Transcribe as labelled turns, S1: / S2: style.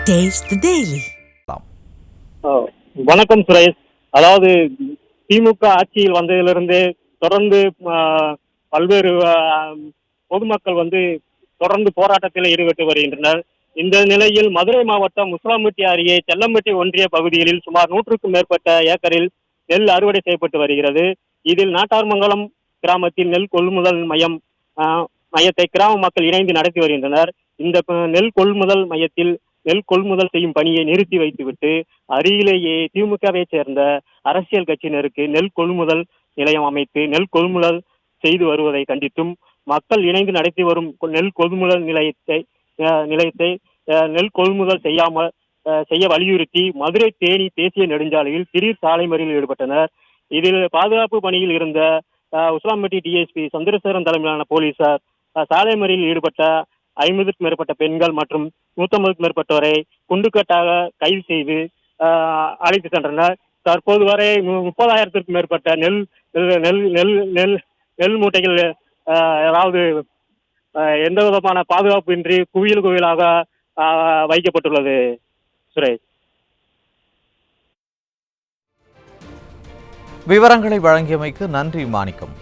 S1: Taste the Daily.
S2: வணக்கம் சுரேஷ். அதாவது திமுக ஆட்சியில் வந்ததிலிருந்து தொடர்ந்து பல்வேறு பொதுமக்கள் தொடர்ந்து போராட்டத்தில் ஈடுபட்டு வருகின்றனர். இந்த நிலையில் மதுரை மாவட்டம் முஸ்லாம்பட்டி அருகே செல்லம்பட்டி ஒன்றிய பகுதிகளில் சுமார் 100க்கும் மேற்பட்ட ஏக்கரில் நெல் அறுவடை செய்யப்பட்டு வருகிறது. இதில் நாட்டார்மங்கலம் கிராமத்தில் நெல் கொள்முதல் மையத்தை கிராம மக்கள் இணைந்து நடத்தி வருகின்றனர். இந்த நெல் கொள்முதல் மையத்தில் நெல் கொள்முதல் செய்யும் பணியை நிறுத்தி வைத்துவிட்டு அருகிலேயே திமுகவை சேர்ந்த அரசியல் கட்சியினருக்கு நெல் கொள்முதல் நிலையம் அமைத்து நெல் கொள்முதல் செய்து வருவதை கண்டித்தும் மக்கள் இணைந்து நடத்தி வரும் நெல் கொள்முதல் நிலையத்தை நெல் கொள்முதல் செய்ய வலியுறுத்தி மதுரை தேனி தேசிய நெடுஞ்சாலையில் திடீர் சாலை மறியலில் ஈடுபட்டனர். இதில் பாதுகாப்பு பணியில் இருந்த உஸ்லாம்பட்டி டிஎஸ்பி சந்திரசேகரன் தலைமையிலான போலீசார் சாலை மறியலில் ஈடுபட்ட 50க்கும் மேற்பட்ட பெண்கள் மற்றும் 150க்கும் மேற்பட்டோரை குண்டுக்கட்டாக கைது செய்து அழைத்து சென்றனர். தற்போது வரை 30,000த்திற்கும் மேற்பட்ட நெல் நெல் நெல் நெல் நெல் மூட்டைகள் அதாவது எந்த விதமான பாதுகாப்பு இன்றி குவியலாக வைக்கப்பட்டுள்ளது. சுரேஷ்,
S3: விவரங்களை வழங்கியமைக்கு நன்றி மாணிக்கம்.